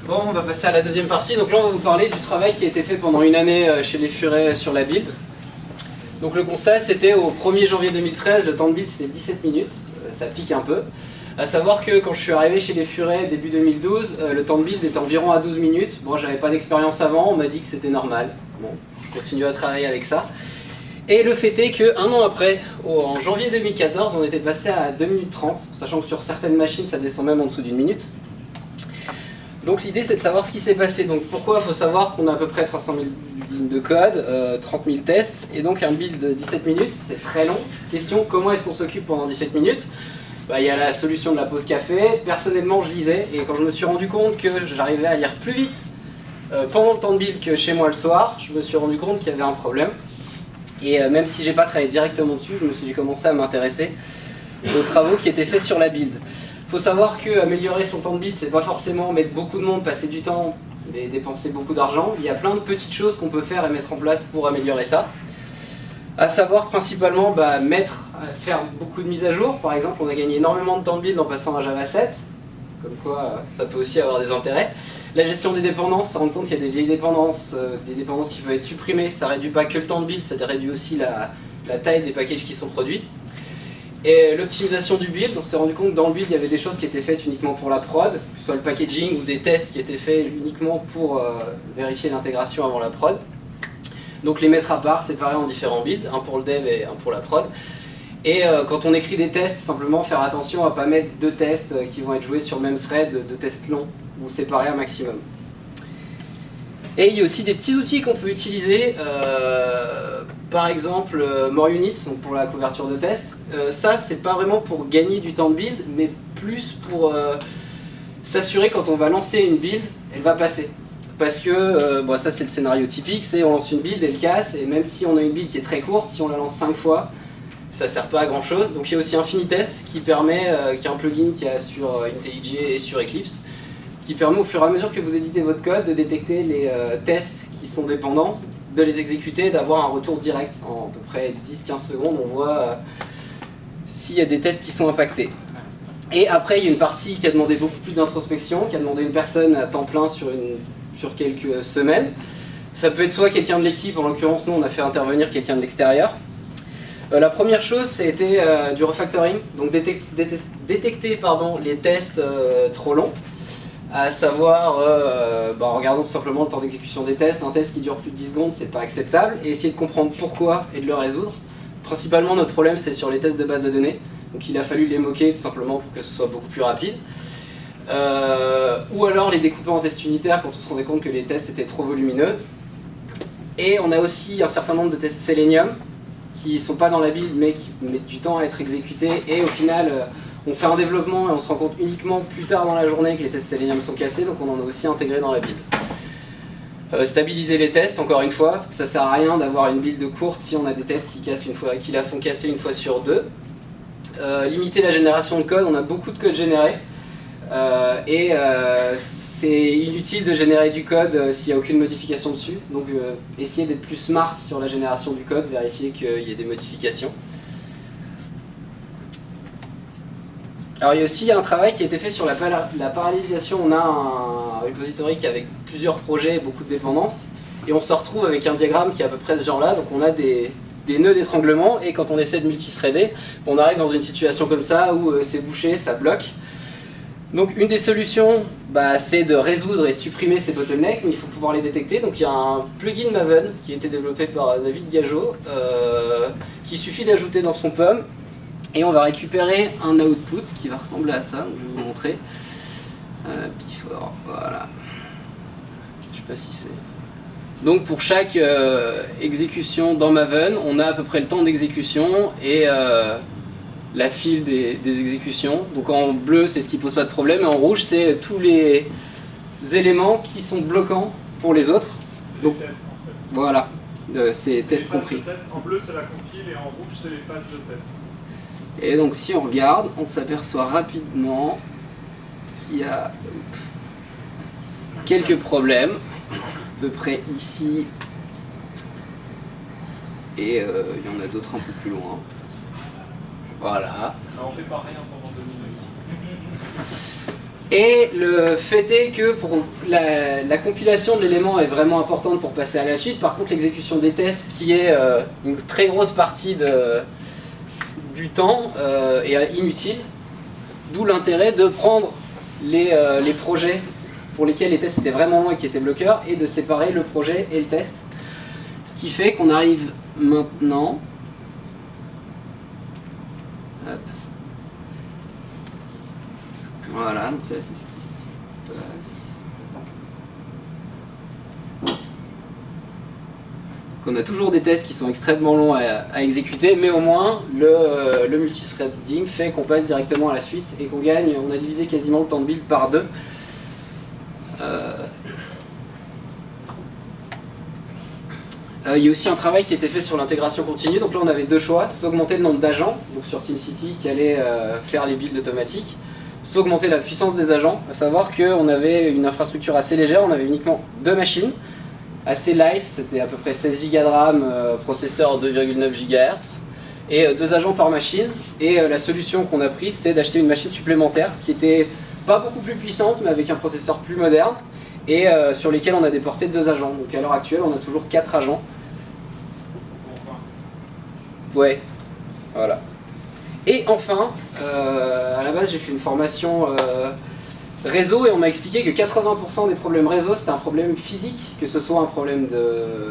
Bon, on va passer à la deuxième partie. Donc là, on va vous parler du travail qui a été fait pendant une année chez les Furets sur la build. Donc le constat, c'était au 1er janvier 2013, le temps de build c'était 17 minutes, ça pique un peu. À savoir que quand je suis arrivé chez les Furets début 2012, le temps de build était environ à 12 minutes. Bon, j'avais pas d'expérience avant, on m'a dit que c'était normal. Bon, je continue à travailler avec ça. Et le fait est qu'un an après, en janvier 2014, on était passé à 2 minutes 30, sachant que sur certaines machines, ça descend même en dessous d'une minute. Donc l'idée c'est de savoir ce qui s'est passé. Donc pourquoi? Il faut savoir qu'on a à peu près 300 000 lignes de code, 30 000 tests, et donc un build de 17 minutes, c'est très long. Question, comment est-ce qu'on s'occupe pendant 17 minutes? Il y a la solution de la pause café. Personnellement je lisais, et quand je me suis rendu compte que j'arrivais à lire plus vite pendant le temps de build que chez moi le soir, je me suis rendu compte qu'il y avait un problème. Et même si j'ai pas travaillé directement dessus, j'ai commencé à m'intéresser aux travaux qui étaient faits sur la build. Il faut savoir qu'améliorer son temps de build, c'est pas forcément mettre beaucoup de monde, passer du temps et dépenser beaucoup d'argent. Il y a plein de petites choses qu'on peut faire et mettre en place pour améliorer ça. À savoir principalement faire beaucoup de mises à jour. Par exemple, on a gagné énormément de temps de build en passant à Java 7. Comme quoi, ça peut aussi avoir des intérêts. La gestion des dépendances, se rendre compte qu'il y a des vieilles dépendances, des dépendances qui peuvent être supprimées. Ça réduit pas que le temps de build, ça réduit aussi la taille des packages qui sont produits. Et l'optimisation du build, on s'est rendu compte que dans le build, il y avait des choses qui étaient faites uniquement pour la prod, que ce soit le packaging ou des tests qui étaient faits uniquement pour vérifier l'intégration avant la prod. Donc les mettre à part, séparer en différents builds, un pour le dev et un pour la prod. Et quand on écrit des tests, simplement faire attention à ne pas mettre deux tests qui vont être joués sur le même thread, deux tests longs, ou séparer un maximum. Et il y a aussi des petits outils qu'on peut utiliser, par exemple More Units, donc pour la couverture de test. Ça, c'est pas vraiment pour gagner du temps de build, mais plus pour s'assurer quand on va lancer une build, elle va passer. Parce que, ça c'est le scénario typique, c'est on lance une build, elle casse, et même si on a une build qui est très courte, si on la lance 5 fois, ça sert pas à grand chose. Donc il y a aussi Infinitest qui permet, qui est un plugin qu'il y a sur IntelliJ et sur Eclipse, qui permet au fur et à mesure que vous éditez votre code de détecter les tests qui sont dépendants, de les exécuter, d'avoir un retour direct. En à peu près 10-15 secondes, on voit s'il y a des tests qui sont impactés. Et après, il y a une partie qui a demandé beaucoup plus d'introspection, qui a demandé une personne à temps plein sur quelques semaines. Ça peut être soit quelqu'un de l'équipe, en l'occurrence nous on a fait intervenir quelqu'un de l'extérieur. La première chose, c'était du refactoring, donc détecter les tests trop longs. À savoir, en regardant tout simplement le temps d'exécution des tests, un test qui dure plus de 10 secondes, c'est pas acceptable, et essayer de comprendre pourquoi et de le résoudre. Principalement, notre problème, c'est sur les tests de base de données, donc il a fallu les moquer tout simplement pour que ce soit beaucoup plus rapide. Ou alors les découper en tests unitaires quand on se rendait compte que les tests étaient trop volumineux. Et on a aussi un certain nombre de tests Selenium, qui ne sont pas dans la build, mais qui mettent du temps à être exécutés, et au final, on fait un développement et on se rend compte uniquement plus tard dans la journée que les tests Selenium sont cassés, donc on en a aussi intégré dans la build. Stabiliser les tests, encore une fois, ça sert à rien d'avoir une build courte si on a des tests qui la font casser une fois sur deux. Limiter la génération de code, on a beaucoup de code généré, c'est inutile de générer du code s'il n'y a aucune modification dessus, donc essayer d'être plus smart sur la génération du code, vérifier qu'il y ait des modifications. Alors il y a aussi un travail qui a été fait sur la parallélisation. On a un repository qui a avec plusieurs projets et beaucoup de dépendances, et on se retrouve avec un diagramme qui est à peu près ce genre là, donc on a des nœuds d'étranglement, et quand on essaie de multithreader, on arrive dans une situation comme ça où c'est bouché, ça bloque. Donc une des solutions, c'est de résoudre et de supprimer ces bottlenecks, mais il faut pouvoir les détecter. Donc il y a un plugin Maven qui a été développé par David Gageot, qui suffit d'ajouter dans son POM, et on va récupérer un output qui va ressembler à ça. Donc, je vais vous montrer. Before, voilà. Je sais pas si c'est... Donc pour chaque exécution dans Maven, on a à peu près le temps d'exécution et la file des exécutions. Donc en bleu, c'est ce qui pose pas de problème, et en rouge, c'est tous les éléments qui sont bloquants pour les autres. Donc tests, en fait. Voilà, c'est test compris. En bleu, c'est la compile, et en rouge, c'est les phases de test. Et donc si on regarde, on s'aperçoit rapidement qu'il y a quelques problèmes, à peu près ici, et il y en a d'autres un peu plus loin. Voilà. Alors on fait pas rien pendant 2 minutes. Et le fait est que pour la compilation de l'élément est vraiment importante pour passer à la suite. Par contre, l'exécution des tests, qui est une très grosse partie du temps, est inutile. D'où l'intérêt de prendre les projets pour lesquels les tests étaient vraiment longs et qui étaient bloqueurs, et de séparer le projet et le test. Ce qui fait qu'on arrive maintenant... Hop. Voilà, donc là c'est ce qui se passe. On a toujours des tests qui sont extrêmement longs à exécuter, mais au moins le multithreading fait qu'on passe directement à la suite et qu'on gagne, on a divisé quasiment le temps de build par 2. Il y a aussi un travail qui a été fait sur l'intégration continue, donc là on avait deux choix, soit augmenter le nombre d'agents, donc sur TeamCity qui allait faire les builds automatiques, soit augmenter la puissance des agents, à savoir qu'on avait une infrastructure assez légère, on avait uniquement 2 machines, assez light, c'était à peu près 16 Go de RAM, processeur 2,9 GHz, et 2 agents par machine, et la solution qu'on a prise c'était d'acheter une machine supplémentaire qui était pas beaucoup plus puissante, mais avec un processeur plus moderne, et sur lesquels on a déporté 2 agents. Donc à l'heure actuelle on a toujours 4 agents. Ouais, voilà. Et enfin, à la base j'ai fait une formation réseau et on m'a expliqué que 80% des problèmes réseau c'était un problème physique, que ce soit un problème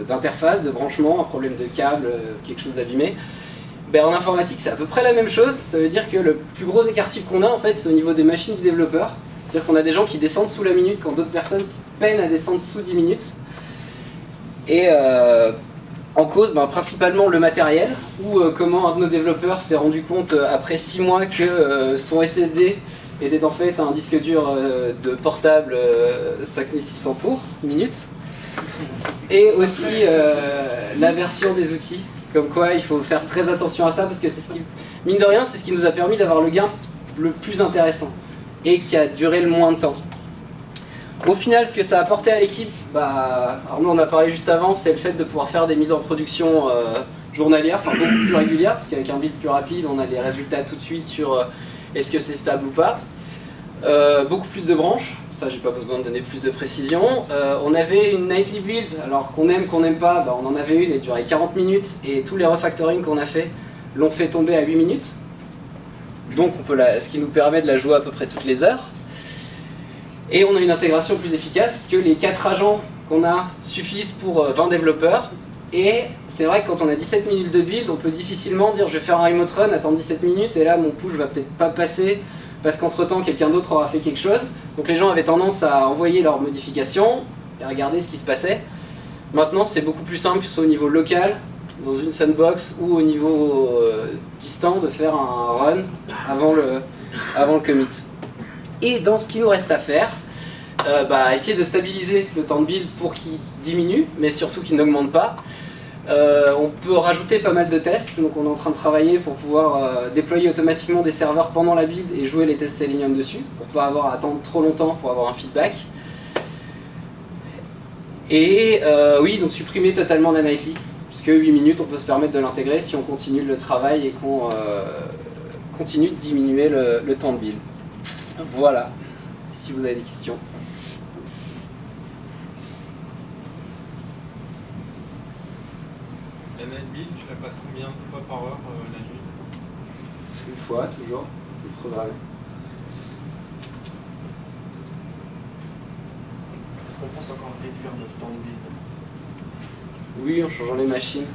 d'interface, de branchement, un problème de câble, quelque chose d'abîmé. Ben, en informatique c'est à peu près la même chose, ça veut dire que le plus gros écart type qu'on a en fait c'est au niveau des machines du développeur. C'est-à-dire qu'on a des gens qui descendent sous la minute quand d'autres personnes peinent à descendre sous 10 minutes. Et en cause, principalement le matériel, ou comment un de nos développeurs s'est rendu compte après 6 mois que son SSD était en fait un disque dur de portable 5600 tours, minutes. Et aussi la version des outils, comme quoi il faut faire très attention à ça, parce que c'est ce qui, mine de rien, c'est ce qui nous a permis d'avoir le gain le plus intéressant, et qui a duré le moins de temps. Au final, ce que ça a apporté à l'équipe, Arnaud en a parlé juste avant, c'est le fait de pouvoir faire des mises en production journalières, enfin beaucoup plus régulières, parce qu'avec un build plus rapide, on a des résultats tout de suite sur est-ce que c'est stable ou pas. Beaucoup plus de branches, ça j'ai pas besoin de donner plus de précision. On avait une nightly build, alors qu'on aime, qu'on n'aime pas, on en avait une, elle durait 40 minutes, et tous les refactoring qu'on a fait l'ont fait tomber à 8 minutes. Donc on peut ce qui nous permet de la jouer à peu près toutes les heures. Et on a une intégration plus efficace puisque les 4 agents qu'on a suffisent pour 20 développeurs. Et c'est vrai que quand on a 17 minutes de build, on peut difficilement dire je vais faire un remote run, attendre 17 minutes et là mon push va peut-être pas passer parce qu'entre temps quelqu'un d'autre aura fait quelque chose. Donc les gens avaient tendance à envoyer leurs modifications et regarder ce qui se passait. Maintenant c'est beaucoup plus simple que ce soit au niveau local, dans une sandbox ou au niveau distant de faire un run avant le commit. Et dans ce qui nous reste à faire, essayer de stabiliser le temps de build pour qu'il diminue, mais surtout qu'il n'augmente pas. On peut rajouter pas mal de tests, donc on est en train de travailler pour pouvoir déployer automatiquement des serveurs pendant la build et jouer les tests Selenium dessus, pour pas avoir à attendre trop longtemps pour avoir un feedback. Et oui, donc supprimer totalement la nightly, puisque 8 minutes on peut se permettre de l'intégrer si on continue le travail et qu'on continue de diminuer le temps de build. Voilà, si vous avez des questions. La night build, tu la passes combien de fois par heure la nuit? Une fois, toujours, programmé. Est-ce qu'on pense encore réduire notre temps de build? Oui, en changeant les machines.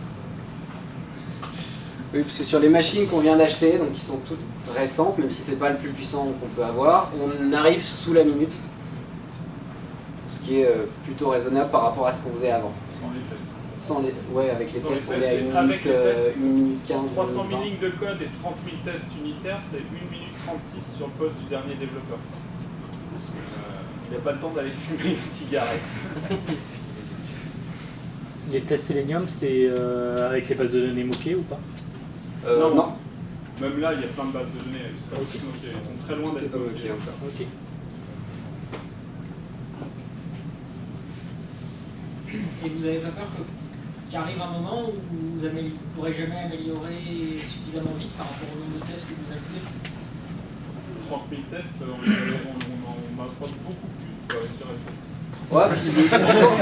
Oui, parce que sur les machines qu'on vient d'acheter, donc qui sont toutes récentes, même si c'est pas le plus puissant qu'on peut avoir, on arrive sous la minute. Ce qui est plutôt raisonnable par rapport à ce qu'on faisait avant. Sans les tests. Ouais, avec les tests, on est à 1 minute 15. 300 000 lignes de code et 30 000 tests unitaires, c'est 1 minute 36 sur le poste du dernier développeur. Il n'y a pas le temps d'aller fumer une cigarette. Les tests Selenium, c'est avec les bases de données moquées ou pas? Non. Même là, il y a plein de bases de données, elles sont pas toutes moquées, elles sont très loin d'être moquées encore. Ok. Et vous avez pas peur qu'il arrive un moment où vous ne pourrez jamais améliorer suffisamment vite par rapport au nombre de tests que vous ajoutez? 30 000 tests, on va prendre beaucoup plus pour aller sur F. Ouais, puis,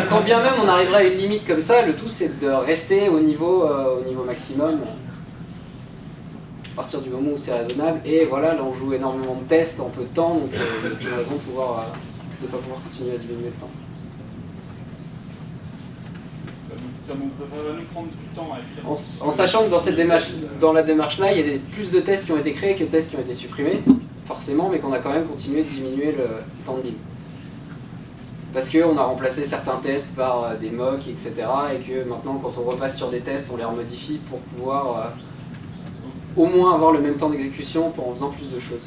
quand bien même on arriverait à une limite comme ça, le tout c'est de rester au niveau maximum. À partir du moment où c'est raisonnable. Et voilà, là on joue énormément de tests en peu de temps, donc il n'y a aucune raison de ne pas pouvoir continuer à diminuer le temps. Ça va nous prendre du temps à écrire. En sachant que dans la démarche là, il y a plus de tests qui ont été créés que de tests qui ont été supprimés, forcément, mais qu'on a quand même continué de diminuer le temps de build. Parce qu'on a remplacé certains tests par des mocks, etc. Et que maintenant, quand on repasse sur des tests, on les remodifie pour pouvoir au moins avoir le même temps d'exécution en faisant plus de choses.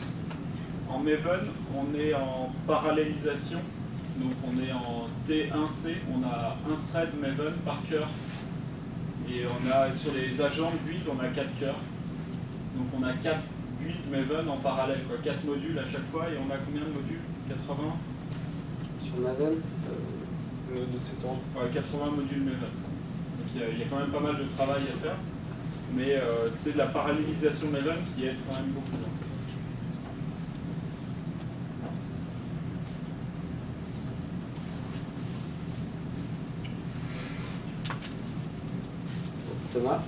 En Maven, on est en parallélisation. Donc on est en T1C, on a un thread Maven par cœur. Et on a sur les agents de build, on a 4 cœurs. Donc on a 4 builds Maven en parallèle, quoi. 4 modules à chaque fois. Et on a combien de modules? 80? Sur Maven ouais, 80 modules Maven. Donc il y a quand même pas mal de travail à faire. Mais c'est de la parallélisation Maven qui aide quand même beaucoup. Thomas?